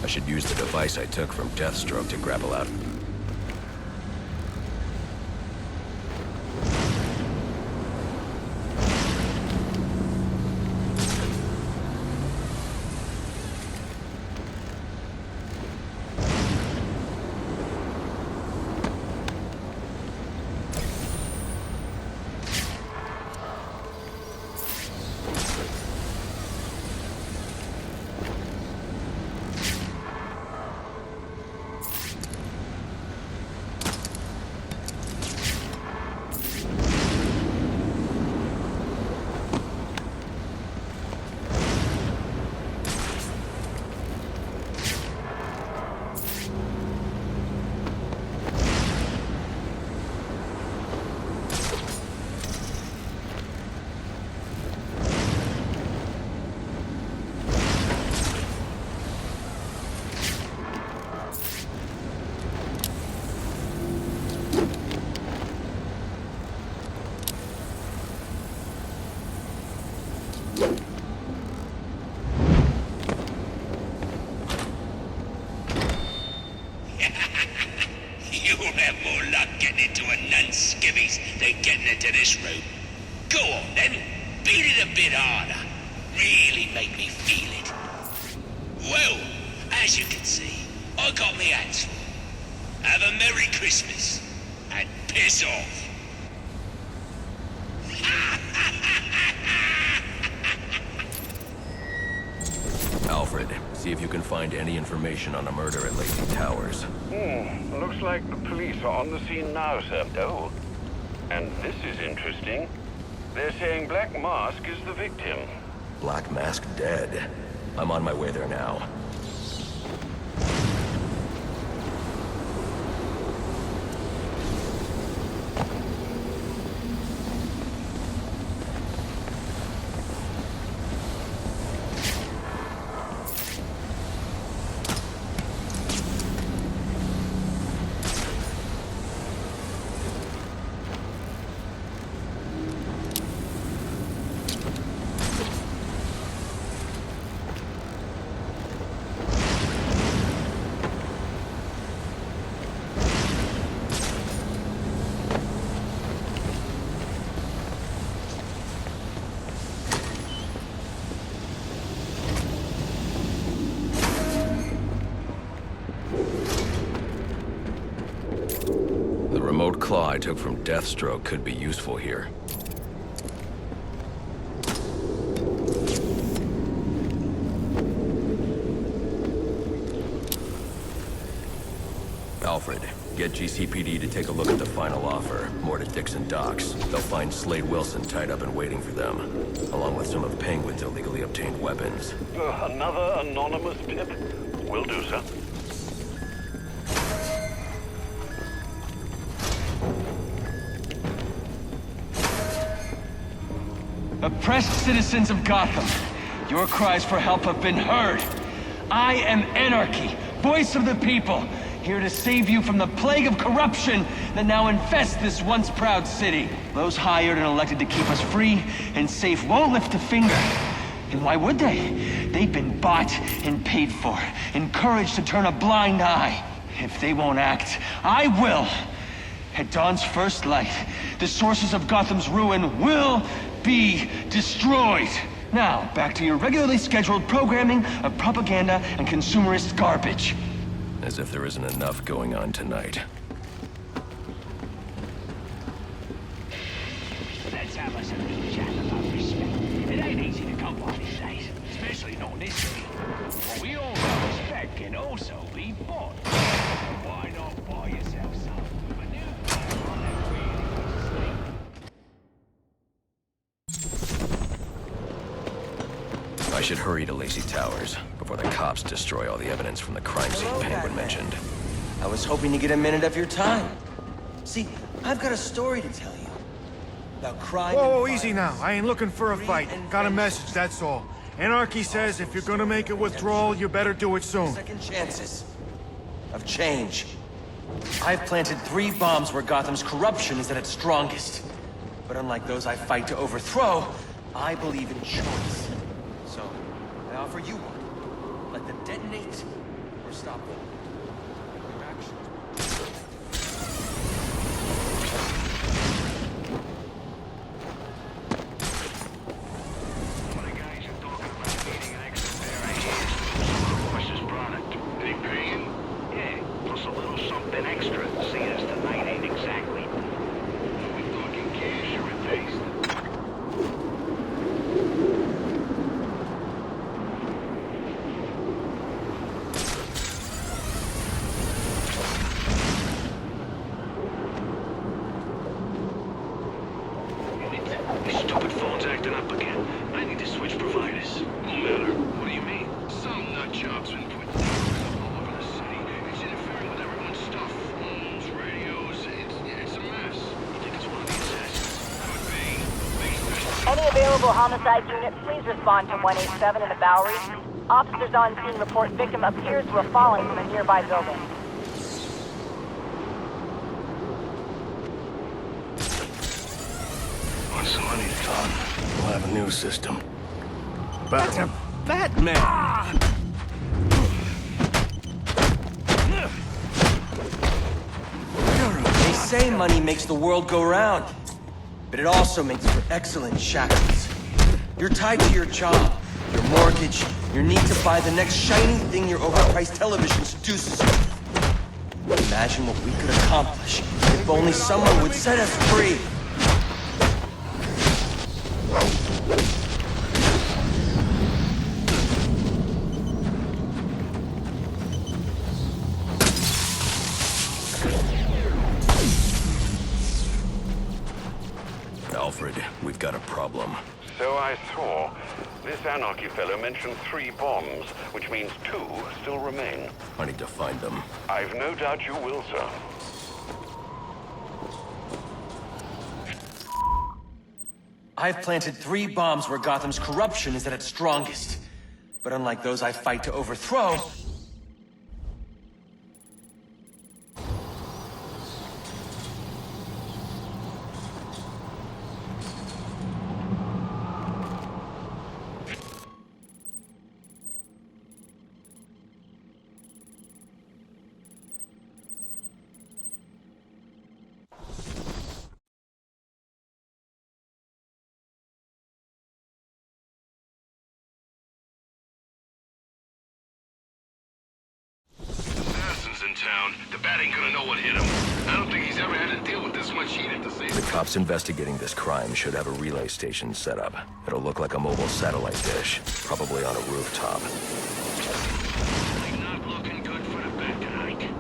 I should use the device I took from Deathstroke to grapple out. You'll have more luck getting into a nun's skivvies than getting into this room. Go on then, beat it a bit harder. Really make me feel it. Well, as you can see, I got me hands full. Have a Merry Christmas, and piss off. Alfred, see if you can find any information on a murder at Lacey Towers. Looks like the police are on the scene now, sir. Oh, and this is interesting. They're saying Black Mask is the victim. Black Mask dead. I'm on my way there now. The remote claw I took from Deathstroke could be useful here. Alfred, get GCPD to take a look at the final offer, more to Dixon Docks. They'll find Slade Wilson tied up and waiting for them, along with some of Penguin's illegally obtained weapons. Another anonymous tip? Will do, sir. Oppressed citizens of Gotham, your cries for help have been heard. I am Anarchy, voice of the people, here to save you from the plague of corruption that now infests this once proud city. Those hired and elected to keep us free and safe won't lift a finger. And why would they? They've been bought and paid for, encouraged to turn a blind eye. If they won't act, I will. At dawn's first light, the sources of Gotham's ruin will be destroyed. Now, back to your regularly scheduled programming of propaganda and consumerist garbage. As if there isn't enough going on tonight. Let's have us a little chat about respect. It ain't easy to come by these days, especially not in this city. But we all know respect can also be bought. So why not buy yourself some? A new one that really needs to sleep. I should hurry to Lacey Towers before the cops destroy all the evidence from the crime scene Penguin mentioned. I was hoping to get a minute of your time. See, I've got a story to tell you. About crime Whoa, and easy now. violence. I ain't looking for a Greed fight. and Got a vengeance. message, that's all. Anarchy says if you're gonna make a withdrawal, you better do it soon. Second chances of change. I've planted 3 bombs where Gotham's corruption is at its strongest. But unlike those I fight to overthrow, I believe in choice. So, I offer you one. Let them detonate, stop them. Their actions. One of the guys are talking about needing an extra pair of hands to move some of the boss's product. They paying? Yeah, plus a little something extra. Seeing as tonight ain't exactly. Are we talking cash or a taste? This stupid phone's acting up again. I need to switch providers. No matter. What do you mean? Some nutjob's been putting towers up all over the city. It's interfering with everyone's stuff. Phones, radios. It's a mess. You think it's one of the assassins? Could be. Any available homicide unit, please respond to 187 in the Bowery. Officers on scene report victim appears to have fallen from a nearby building. Once the money's gone, we'll have a new system. That's a Batman! They say money makes the world go round, but it also makes for excellent shackles. You're tied to your job, your mortgage, your need to buy the next shiny thing your overpriced television seduces you. Imagine what we could accomplish if only someone would set us free. Alfred, we've got a problem. So I saw. This Anarchy fellow mentioned 3 bombs, which means 2 still remain. I need to find them. I've no doubt you will, sir. I've planted 3 bombs where Gotham's corruption is at its strongest. But unlike those I fight to overthrow, In town, the bat ain't gonna know what hit him. I don't think he's ever had to deal with this much heat at the same The time. cops investigating this crime should have a relay station set up. It'll look like a mobile satellite dish, probably on a rooftop. Not looking good for the bat tonight.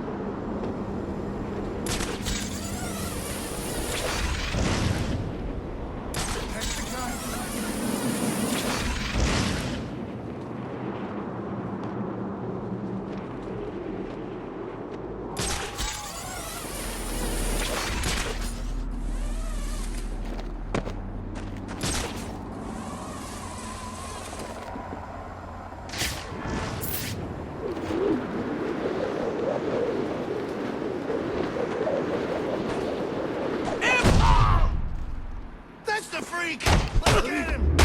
That's the freak! Let's get him!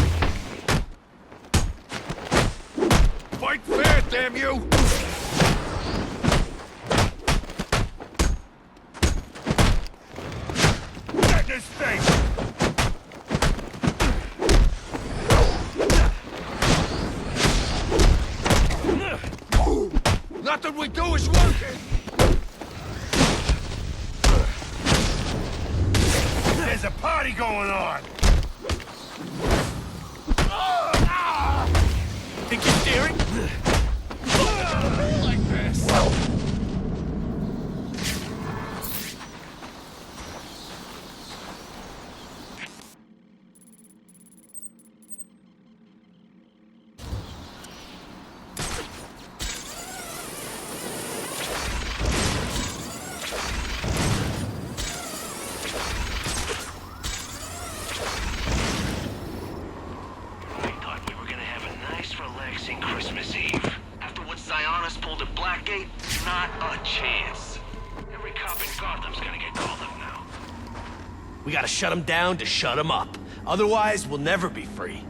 Fight fair, damn you! Get this thing! Nothing we do is working! There's a party going on! Think you're steering? Like this! Christmas Eve. After what Sionis pulled at Blackgate, not a chance. Every cop in Gotham's gonna get called up now. We gotta shut them down to shut them up. Otherwise, we'll never be free.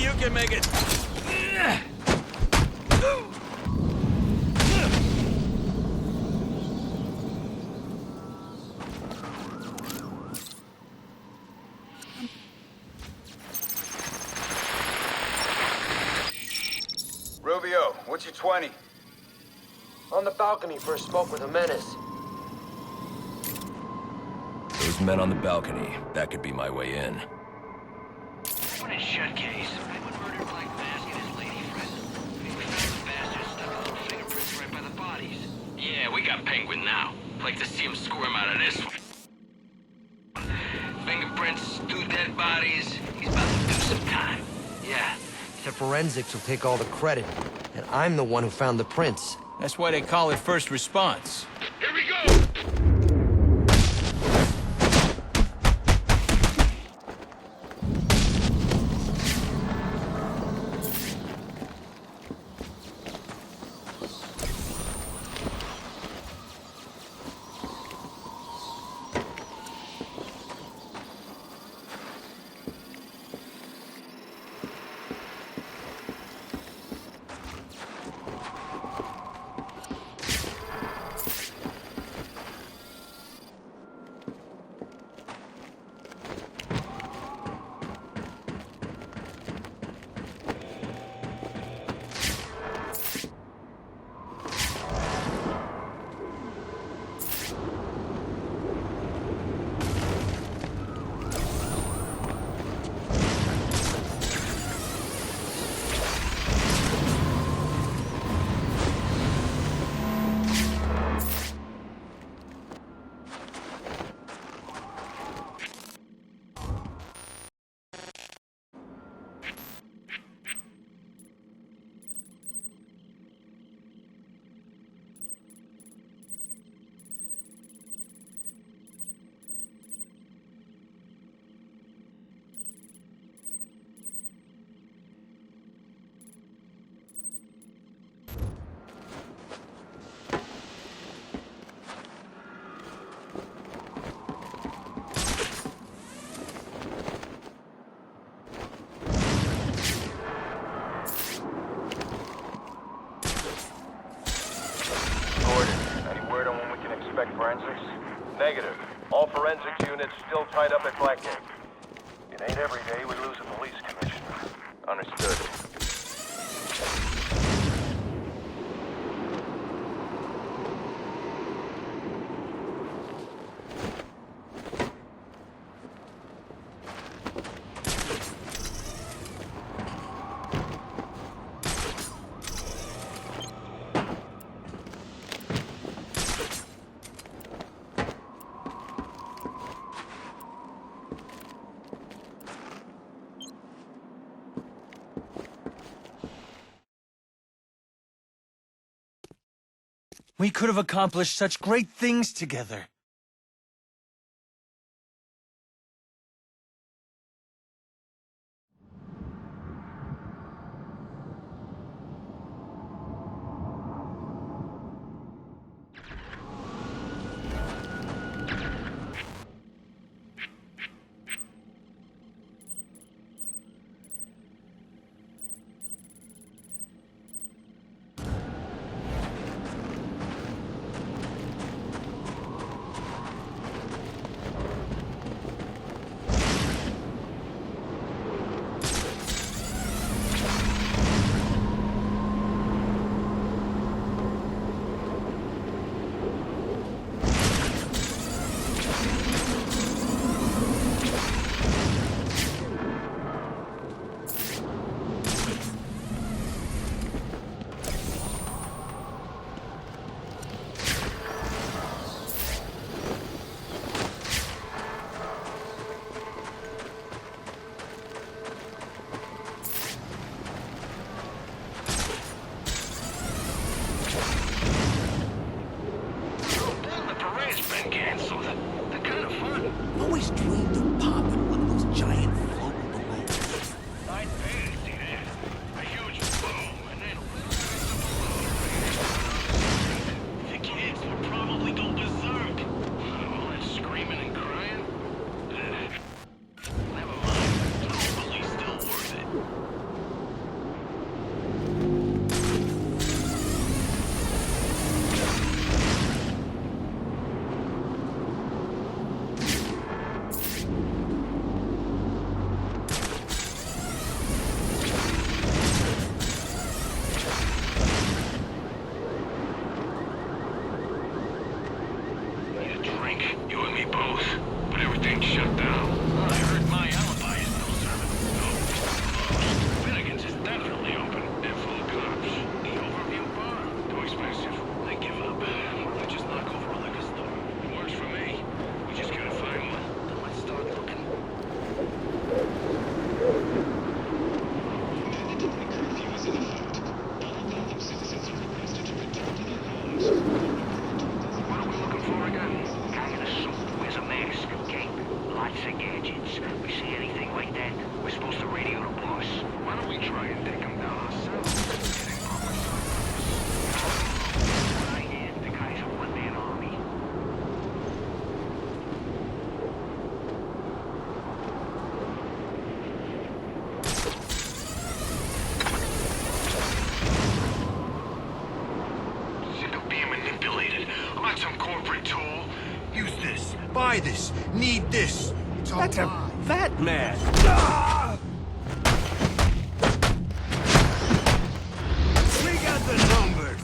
you can make it. Rubio, what's your 20? On the balcony for a smoke with a menace. Those men on the balcony, that could be my way in. What a shutcase. Anyone murdered Black Mask and his lady friend? We found the bastard stuck his own fingerprints right by the bodies. Yeah, we got Penguin now. Like to see him squirm out of this one. Fingerprints, 2 dead bodies. He's about to do some time. Yeah. The forensics will take all the credit, and I'm the one who found the prints. That's why they call it first response. Here we go! Forensics? Negative. All forensics units still tied up at Blackgate. It ain't every day we lose a police commissioner. Understood. We could have accomplished such great things together. Nick. You and me both. But everything's shut down. I heard my alibi is still serving. No. Finnegan's is definitely open and full of cops. The Overview Bar? Too expensive. They give up. Why don't they just knock over a liquor store? Works for me. We just gotta find one. Then let's start looking. What are we looking for again? Guy in a suit, wears a mask, cape, lots of gadgets. We see anything like that, we're supposed to radio the boss. Why don't we try and take him down ourselves? I hear the guy's a one-man army. Sick of being manipulated. I'm not some corporate tool. Use this. Buy this. Need this. It's all That's a mine. fat man. We got the numbers.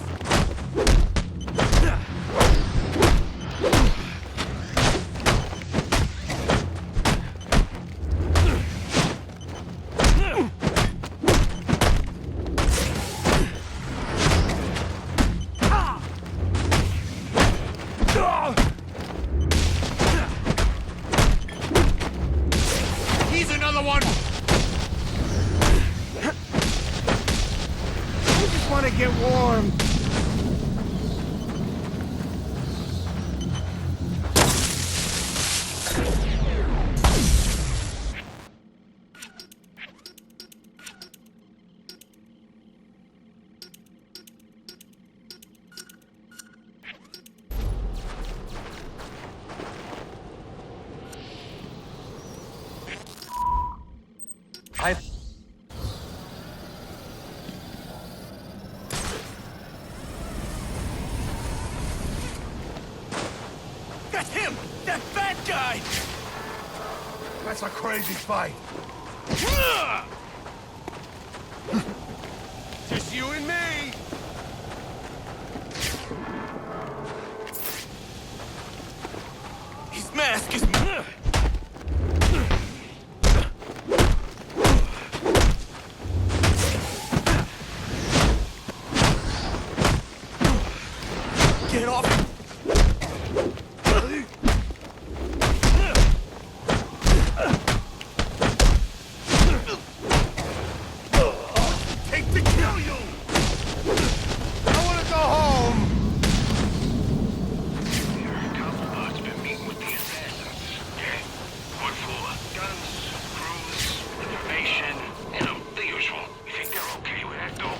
He's another one. I just want to get warm. That's him! That fat guy! That's a crazy fight. Just you and me! His mask is... Get off! Take to kill you. I want to go home. Cobblepot's been meeting with the assassins. Yeah? What for? Guns, crews, information, you know, the usual. You think they're okay with that, though?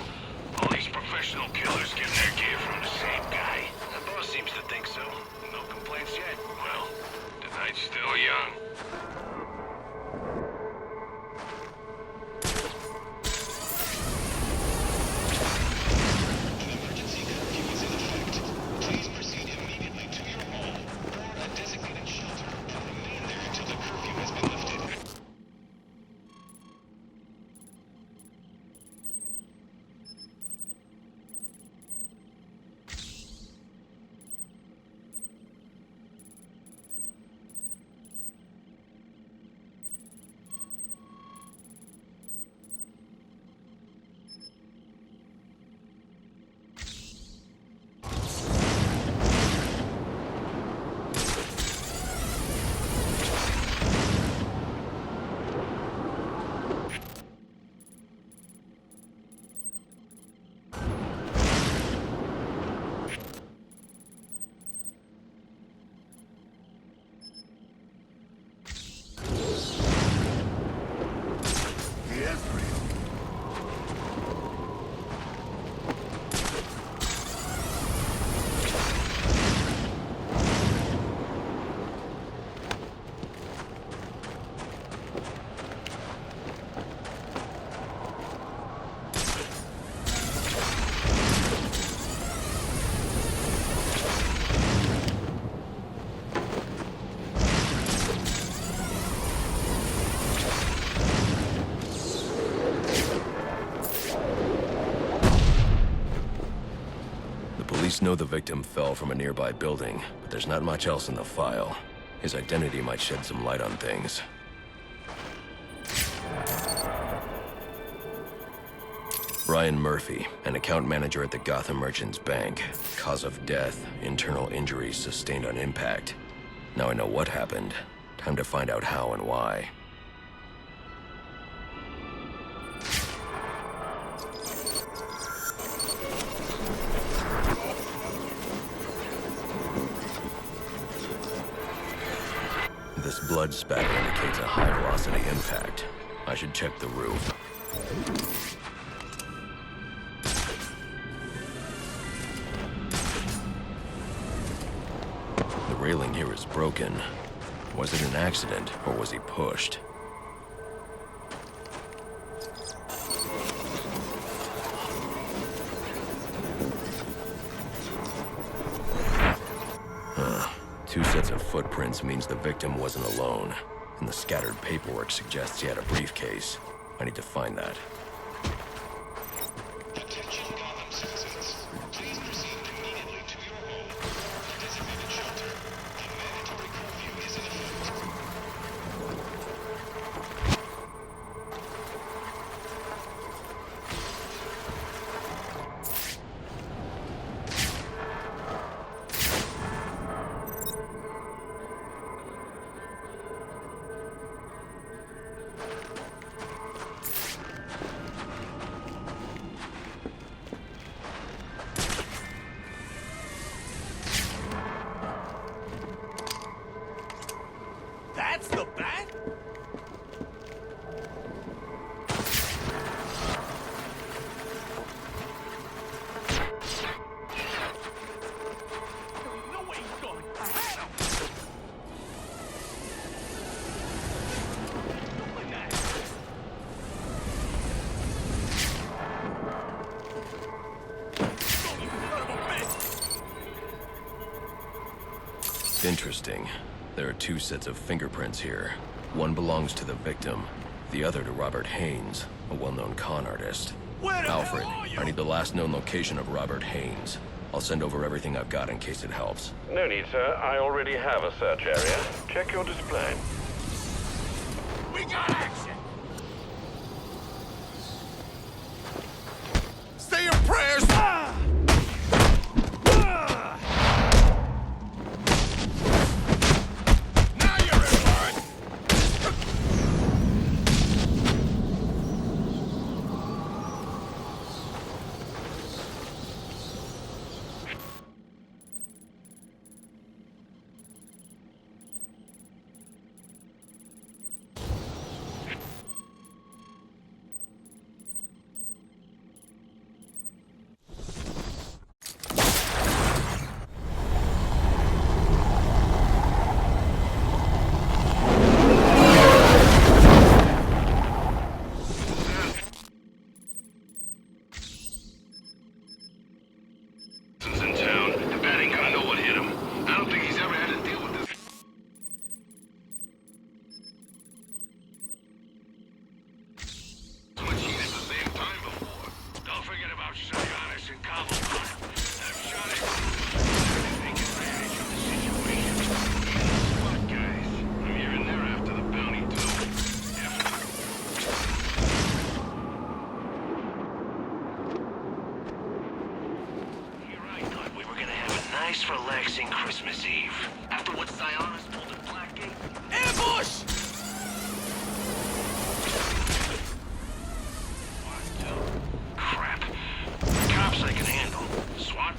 All these professional killers getting their gear from the same guy. The boss seems Police know the victim fell from a nearby building, but there's not much else in the file. His identity might shed some light on things. Ryan Murphy, an account manager at the Gotham Merchants Bank. Cause of death, internal injuries sustained on impact. Now I know what happened. Time to find out how and why. This blood spatter indicates a high-velocity impact. I should check the roof. The railing here is broken. Was it an accident, or was he pushed? Two sets of footprints means the victim wasn't alone, and the scattered paperwork suggests he had a briefcase. I need to find that. Attention Gotham citizens. Please proceed immediately to your home or designated shelter. A mandatory curfew is in effect. That's the bat? No way he's going. I had him! Doing that. Oh, you son of a bitch! Interesting. There are two sets of fingerprints here. One belongs to the victim, the other to Robert Haynes, a well-known con artist. Where the Alfred, hell are you? I need the last known location of Robert Haynes. I'll send over everything I've got in case it helps. No need, sir. I already have a search area. Check your display. We got action! Say your prayers! Now you're in line! In town, the bat ain't gonna know what hit him. I don't think he's ever had to deal with this. So much heat at the same time before. Don't forget about Sionis and Cobblepot. I've shot it. They take advantage of the situation. What guys? I'm hearing they're after the bounty too. I thought we were gonna have a nice, relaxing Christmas Eve. After what Sionis pulled at Blackgate. Ambush! Crap. Cops I can handle. SWAT?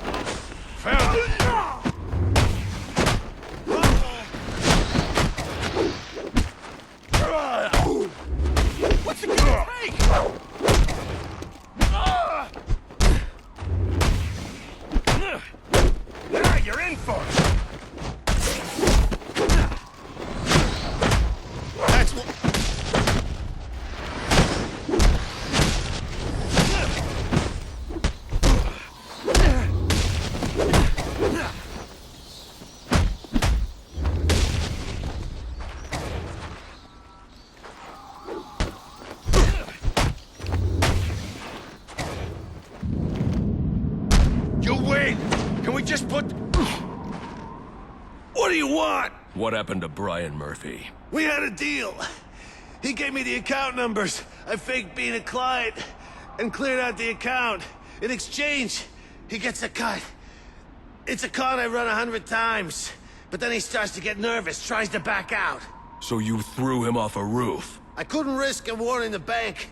What's it gonna take? Now you're in for it! That's what... You win! Can we just put... What do you want? What happened to Brian Murphy? We had a deal. He gave me the account numbers. I faked being a client and cleared out the account. In exchange, he gets a cut. It's a con I run 100 times. But then he starts to get nervous, tries to back out. So you threw him off a roof? I couldn't risk him warning the bank.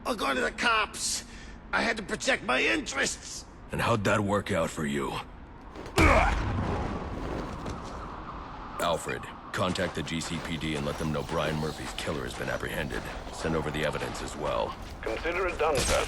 I'll go to the cops. I had to protect my interests. And how'd that work out for you? Alfred, contact the GCPD and let them know Brian Murphy's killer has been apprehended. Send over the evidence as well. Consider it done, sir.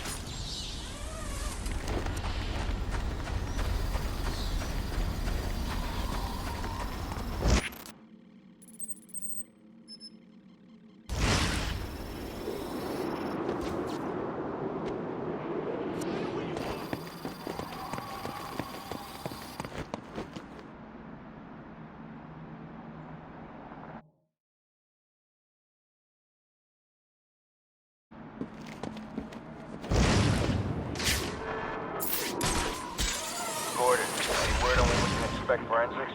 Gordon, any word on when we can expect forensics?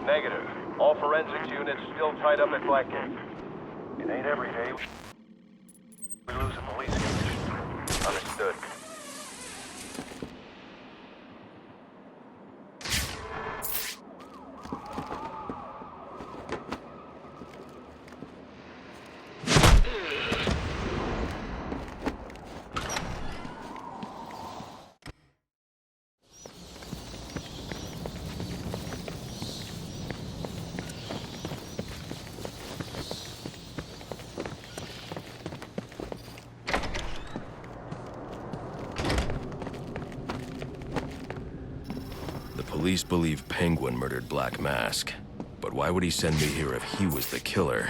Negative. All forensics units still tied up at Blackgate. It ain't every day we lose a police commission. Understood. Police believe Penguin murdered Black Mask. But why would he send me here if he was the killer?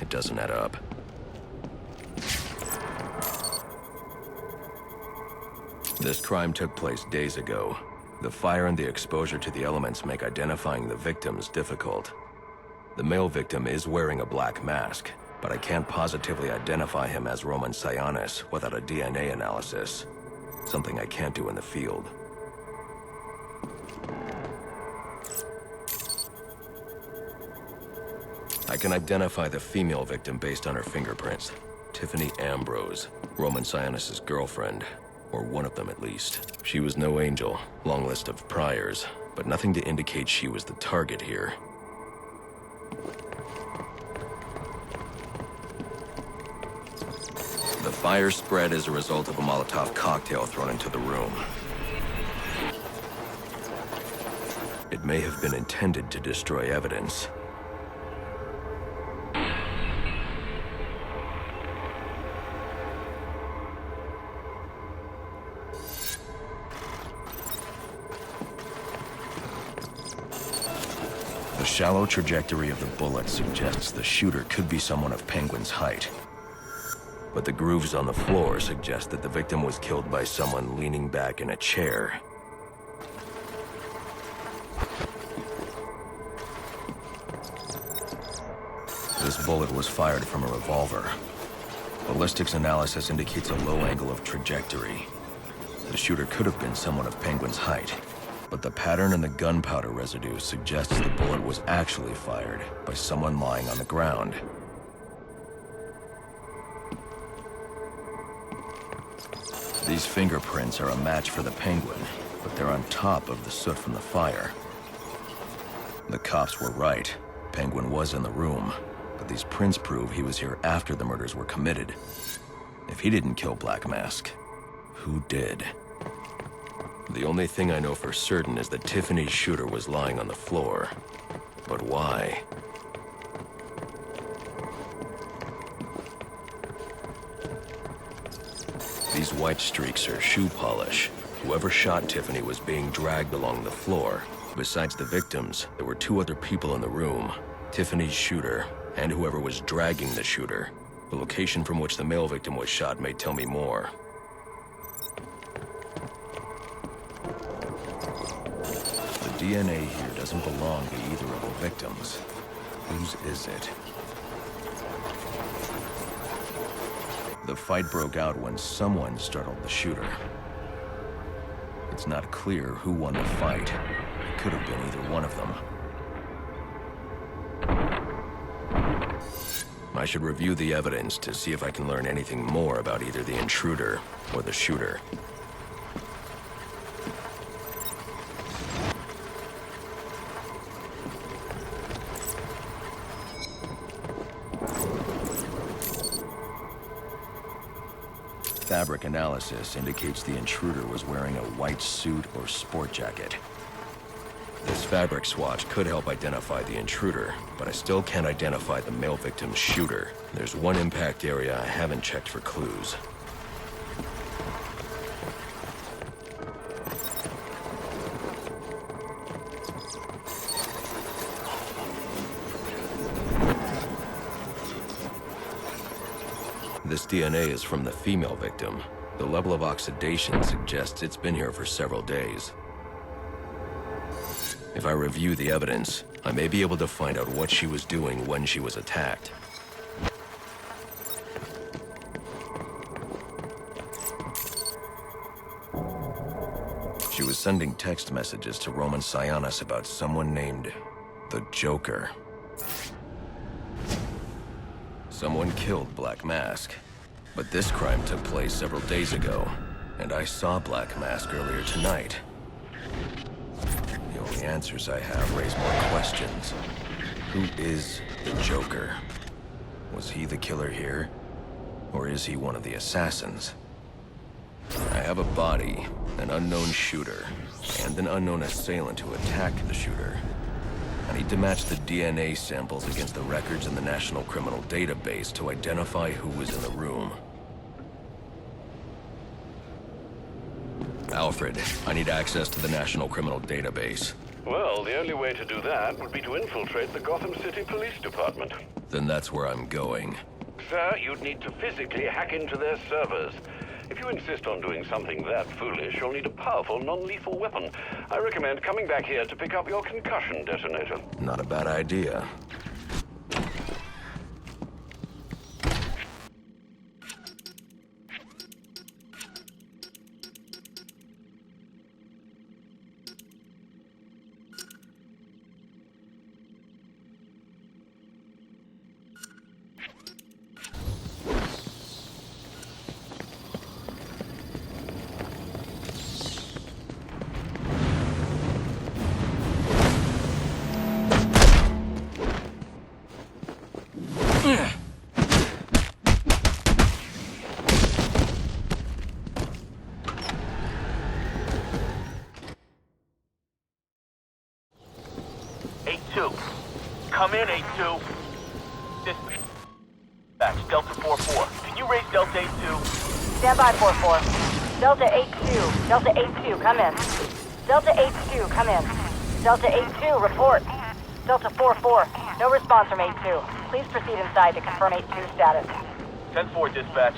It doesn't add up. This crime took place days ago. The fire and the exposure to the elements make identifying the victims difficult. The male victim is wearing a black mask, but I can't positively identify him as Roman Sionis without a DNA analysis. Something I can't do in the field. I can identify the female victim based on her fingerprints. Tiffany Ambrose, Roman Sionis' girlfriend. Or one of them at least. She was no angel, long list of priors, but nothing to indicate she was the target here. The fire spread as a result of a Molotov cocktail thrown into the room. It may have been intended to destroy evidence. The shallow trajectory of the bullet suggests the shooter could be someone of Penguin's height. But the grooves on the floor suggest that the victim was killed by someone leaning back in a chair. This bullet was fired from a revolver. Ballistics analysis indicates a low angle of trajectory. The shooter could have been someone of Penguin's height. But the pattern in the gunpowder residue suggests the bullet was actually fired by someone lying on the ground. These fingerprints are a match for the Penguin, but they're on top of the soot from the fire. The cops were right. Penguin was in the room, but these prints prove he was here after the murders were committed. If he didn't kill Black Mask, who did? The only thing I know for certain is that Tiffany's shooter was lying on the floor. But why? These white streaks are shoe polish. Whoever shot Tiffany was being dragged along the floor. Besides the victims, there were two other people in the room. Tiffany's shooter, and whoever was dragging the shooter. The location from which the male victim was shot may tell me more. DNA here doesn't belong to either of the victims. Whose is it? The fight broke out when someone startled the shooter. It's not clear who won the fight. could have been either one of them. I should review the evidence to see if I can learn anything more about either the intruder or the shooter. Fabric analysis indicates the intruder was wearing a white suit or sport jacket. This fabric swatch could help identify the intruder, but I still can't identify the male victim's shooter. There's one impact area I haven't checked for clues. This DNA is from the female victim. The level of oxidation suggests it's been here for several days. If I review the evidence, I may be able to find out what she was doing when she was attacked. She was sending text messages to Roman Sionis about someone named the Joker. Someone killed Black Mask, but this crime took place several days ago, and I saw Black Mask earlier tonight. The only answers I have raise more questions. Who is the Joker? Was he the killer here? Or is he one of the assassins? I have a body, an unknown shooter, and an unknown assailant who attacked the shooter. I need to match the DNA samples against the records in the National Criminal Database to identify who was in the room. Alfred, I need access to the National Criminal Database. Well, the only way to do that would be to infiltrate the Gotham City Police Department. Then that's where I'm going. Sir, you'd need to physically hack into their servers. If you insist on doing something that foolish, you'll need a powerful, non-lethal weapon. I recommend coming back here to pick up your concussion detonator. Not a bad idea. Come in, 8-2. Dispatch, Delta 4-4. Can you raise Delta 8-2? Stand by, 4-4. Delta 8-2. Delta 8-2, come in. Delta 8-2, come in. Delta 8-2, report. Delta 4-4, no response from 8-2. Please proceed inside to confirm 8-2 status. 10-4, dispatch.